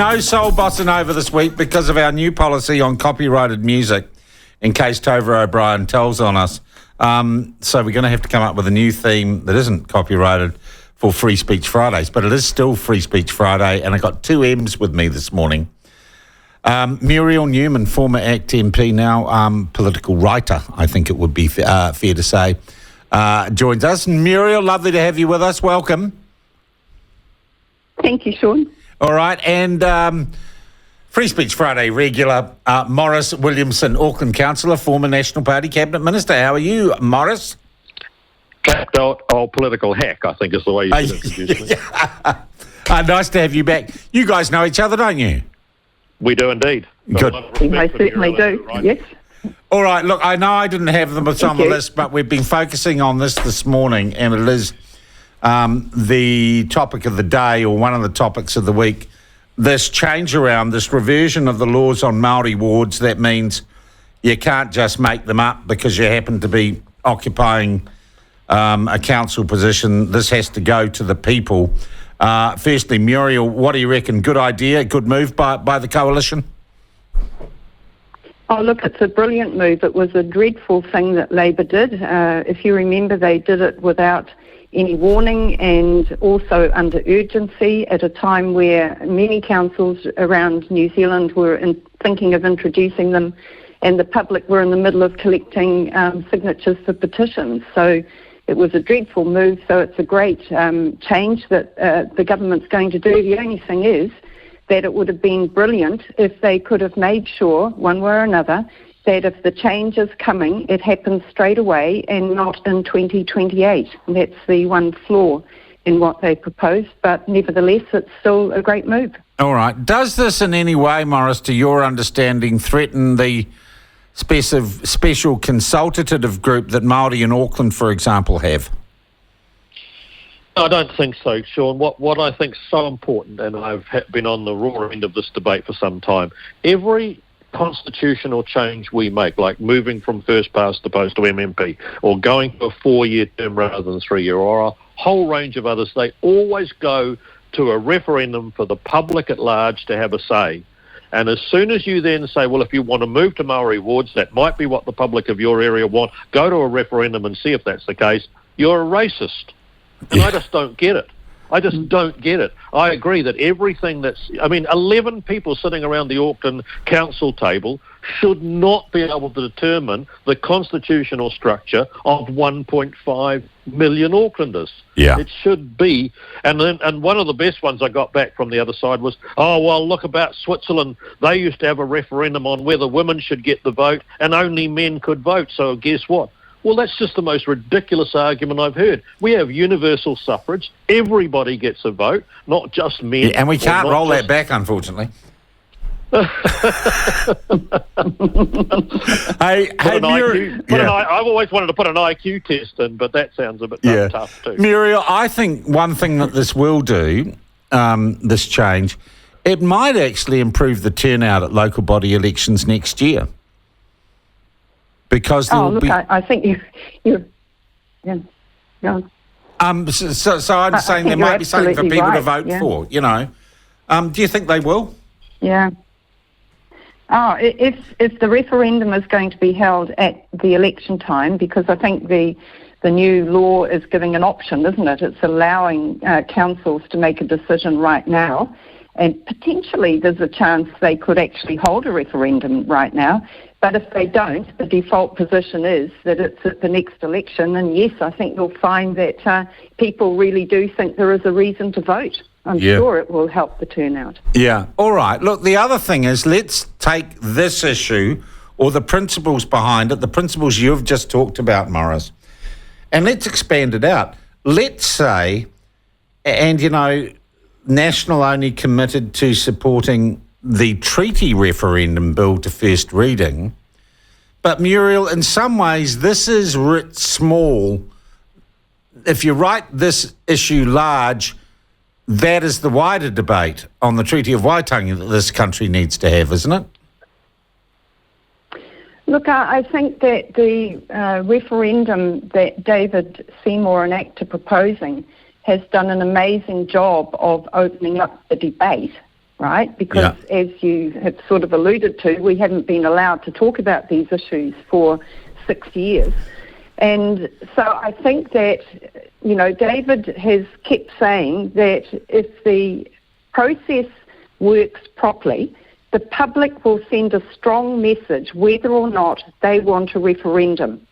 No soul bossa nova this week because of our new policy on copyrighted music, in case Tova O'Brien tells on us. So we're going to have to come up with a new theme that isn't copyrighted for Free Speech Fridays, but it is still Free Speech Friday, and I got two M's with me this morning. Muriel Newman, former ACT MP, now political writer, I think it would be fair to say, joins us. Muriel, lovely to have you with us. Welcome. Thank you, Sean. All right, and Free Speech Friday regular, Maurice Williamson, Auckland Councillor, former National Party Cabinet Minister. How are you, Maurice? Clapped out old political hack, I think is the way you should introduce me. Nice to have you back. You guys know each other, don't you? We do indeed. Good. I certainly do, right? Yes. All right, look, I know I didn't have them on the list, but we've been focusing on this morning, and it is the topic of the day, or one of the topics of the week, this change around, this reversion of the laws on Māori wards. That means you can't just make them up because you happen to be occupying a council position. This has to go to the people. Firstly, Muriel, what do you reckon? Good idea, good move by the coalition? Oh, look, it's a brilliant move. It was a dreadful thing that Labor did. If you remember, they did it without any warning and also under urgency at a time where many councils around New Zealand were thinking of introducing them, and the public were in the middle of collecting signatures for petitions. So it was a dreadful move, so it's a great change that the government's going to do. The only thing is that it would have been brilliant if they could have made sure, one way or another, that if the change is coming, it happens straight away and not in 2028. And that's the one flaw in what they proposed, but nevertheless, it's still a great move. All right. Does this in any way, Maurice, to your understanding, threaten the special consultative group that Māori in Auckland, for example, have? I don't think so, Sean. What I think is so important, and I've been on the raw end of this debate for some time, every constitutional change we make, like moving from first past the post to MMP, or going to a 4-year term rather than 3-year, or a whole range of others, they always go to a referendum for the public at large to have a say. And as soon as you then say, well, if you want to move to Māori wards, that might be what the public of your area want, go to a referendum and see if that's the case, you're a racist. And I just don't get it. I just don't get it. I agree that everything 11 people sitting around the Auckland Council table should not be able to determine the constitutional structure of 1.5 million Aucklanders. Yeah. It should be. And one of the best ones I got back from the other side was, oh, well, look about Switzerland. They used to have a referendum on whether women should get the vote and only men could vote. So guess what? Well, that's just the most ridiculous argument I've heard. We have universal suffrage. Everybody gets a vote, not just men. Yeah, and we can't roll that back, unfortunately. I've always wanted to put an IQ test in, but that sounds a bit tough too. Muriel, I think one thing that this will do, this change, it might actually improve the turnout at local body elections next year. Because I think you're yeah. So I'm saying there might be something for people to vote for. You know, do you think they will? Yeah. Oh, if the referendum is going to be held at the election time, because I think the new law is giving an option, isn't it? It's allowing councils to make a decision right now, and potentially there's a chance they could actually hold a referendum right now. But if they don't, the default position is that it's at the next election. And yes, I think you'll find that people really do think there is a reason to vote. I'm sure it will help the turnout. Yeah. All right. Look, the other thing is, let's take this issue or the principles behind it, the principles you've just talked about, Maurice, and let's expand it out. Let's say, and, you know, National only committed to supporting the treaty referendum bill to first reading. But Muriel, in some ways, this is writ small. If you write this issue large, that is the wider debate on the Treaty of Waitangi that this country needs to have, isn't it? Look, I think that the referendum that David Seymour and ACT are proposing has done an amazing job of opening up the debate right? Because as you have sort of alluded to, we haven't been allowed to talk about these issues for 6 years. And so I think that, David has kept saying that if the process works properly, the public will send a strong message whether or not they want a referendum.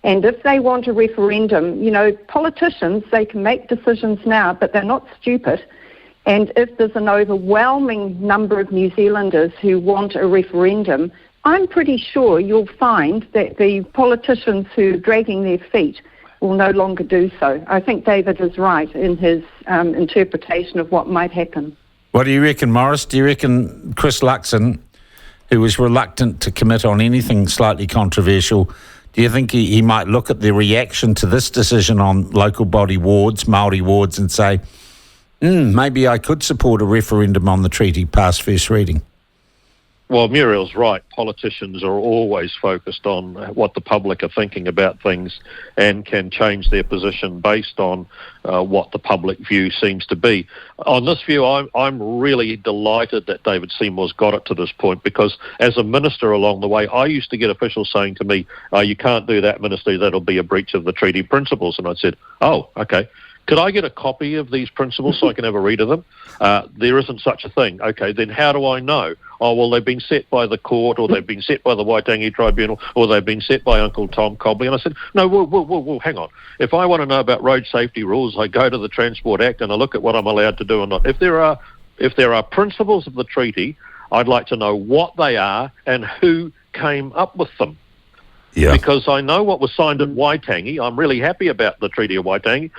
And if they want a referendum, politicians, they can make decisions now, but they're not stupid. And if there's an overwhelming number of New Zealanders who want a referendum, I'm pretty sure you'll find that the politicians who are dragging their feet will no longer do so. I think David is right in his interpretation of what might happen. What do you reckon, Maurice? Do you reckon Chris Luxon, who was reluctant to commit on anything slightly controversial, do you think he might look at the reaction to this decision on local body wards, Māori wards, and say, maybe I could support a referendum on the treaty past first reading? Well, Muriel's right. Politicians are always focused on what the public are thinking about things and can change their position based on what the public view seems to be. On this view, I'm really delighted that David Seymour's got it to this point, because as a minister along the way, I used to get officials saying to me, you can't do that, Minister, that'll be a breach of the treaty principles. And I said, oh, okay. Could I get a copy of these principles so I can have a read of them? There isn't such a thing. Okay, then how do I know? Oh, well, they've been set by the court, or they've been set by the Waitangi Tribunal, or they've been set by Uncle Tom Cobley. And I said, no, whoa, hang on. If I want to know about road safety rules, I go to the Transport Act and I look at what I'm allowed to do or not. If there are principles of the treaty, I'd like to know what they are and who came up with them. Yeah. Because I know what was signed at Waitangi. I'm really happy about the Treaty of Waitangi.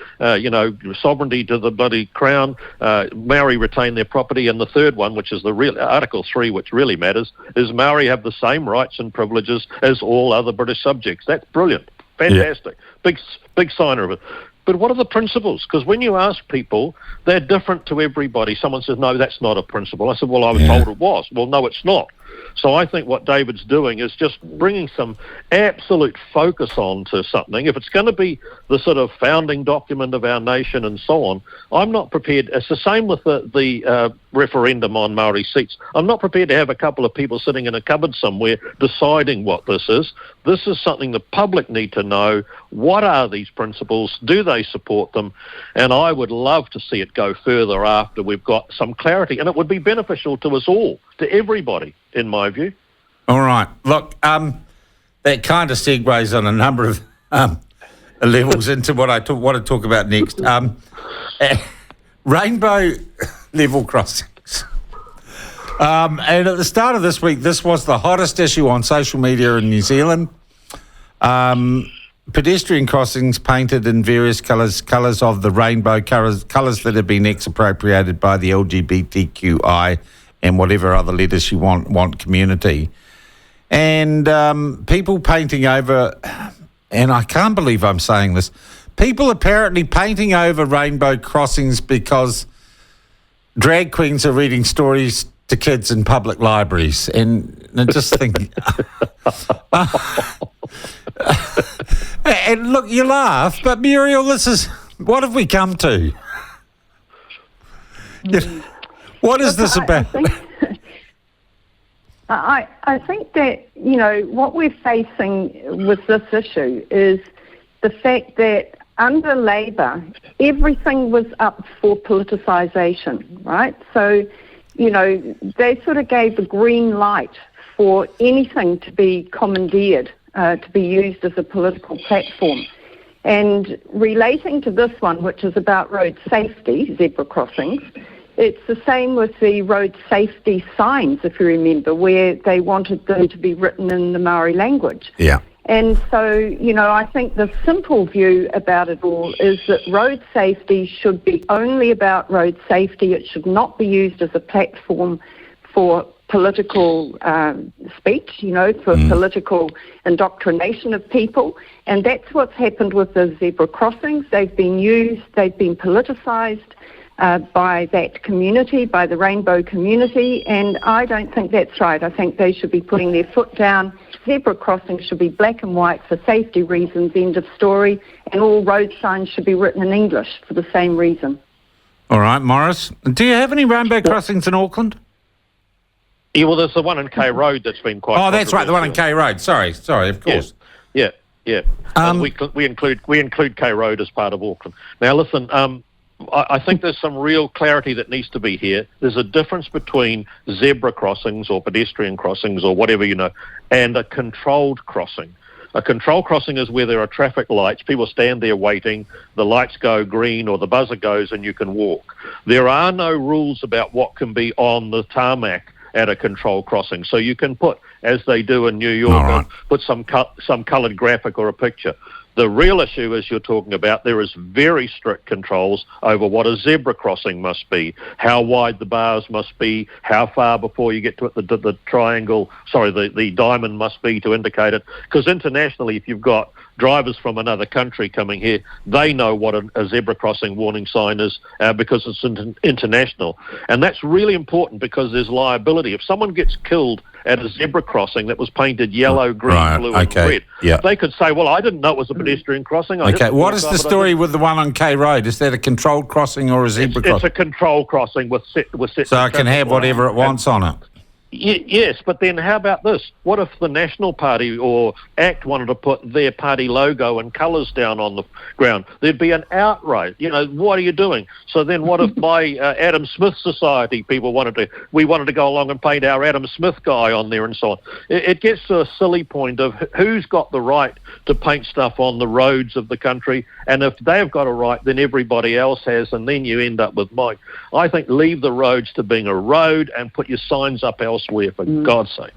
Sovereignty to the bloody Crown, Maori retain their property, and the third one, which is the real Article 3, which really matters, is Maori have the same rights and privileges as all other British subjects. That's brilliant. Fantastic. Yeah. Big signer of it. But what are the principles? Because when you ask people, they're different to everybody. Someone says, no, that's not a principle. I said, well, I was told it was. Well, no, it's not. So I think what David's doing is just bringing some absolute focus on to something. If it's going to be the sort of founding document of our nation and so on, I'm not prepared. It's the same with the referendum on Maori seats. I'm not prepared to have a couple of people sitting in a cupboard somewhere deciding what this is. This is something the public need to know. What are these principles? Do they support them? And I would love to see it go further after we've got some clarity. And it would be beneficial to us all, to everybody, in my view. All right. Look, that kind of segues on a number of levels into what I want to talk about next. Rainbow level crossings. And at the start of this week, this was the hottest issue on social media in New Zealand. Pedestrian crossings painted in various colours of the rainbow, colours that have been expropriated by the LGBTQI and whatever other letters you want community. And people painting over, and I can't believe I'm saying this, people apparently painting over rainbow crossings because drag queens are reading stories to kids in public libraries. And just thinking... and look, you laugh, but Muriel, what have we come to? What is this about? I think that, what we're facing with this issue is the fact that under Labour, everything was up for politicisation, right? So, they sort of gave the green light for anything to be commandeered, to be used as a political platform. And relating to this one, which is about road safety, zebra crossings, it's the same with the road safety signs, if you remember, where they wanted them to be written in the Maori language. Yeah. And so, I think the simple view about it all is that road safety should be only about road safety. It should not be used as a platform for political speech, for political indoctrination of people. And that's what's happened with the zebra crossings. They've been used, they've been politicised by that community, by the rainbow community, and I don't think that's right. I think they should be putting their foot down. Zebra crossings should be black and white for safety reasons, end of story, and all road signs should be written in English for the same reason. All right, Maurice. Do you have any rainbow crossings in Auckland? Yeah, well, there's the one in K Road that's been quite. Oh, that's right, the one in K Road. Sorry, of course. Yeah. We include K Road as part of Auckland. Now, listen. I think there's some real clarity that needs to be here. There's a difference between zebra crossings or pedestrian crossings or whatever, and a controlled crossing. A controlled crossing is where there are traffic lights. People stand there waiting. The lights go green or the buzzer goes and you can walk. There are no rules about what can be on the tarmac at a controlled crossing. So you can put, as they do in New York, put some coloured graphic or a picture. The real issue, as you're talking about, there is very strict controls over what a zebra crossing must be, how wide the bars must be, how far before you get to it the diamond must be to indicate it. Because internationally, if you've got drivers from another country coming here, they know what a zebra crossing warning sign is because it's international. And that's really important because there's liability. If someone gets killed at a zebra crossing that was painted yellow, green, blue and red, they could say, well, I didn't know it was a pedestrian crossing. What is the story with the one on K Road? Is that a controlled crossing or a zebra crossing? It's a controlled crossing with set. So it can have whatever it wants on it. Yes, but then how about this? What if the National Party or ACT wanted to put their party logo and colours down on the ground? There'd be an outrage. What are you doing? So then what if my Adam Smith Society people wanted to go along and paint our Adam Smith guy on there and so on? It gets to a silly point of who's got the right to paint stuff on the roads of the country, and if they've got a right, then everybody else has, and then you end up with Mike. I think leave the roads to being a road and put your signs up elsewhere, for God's sake.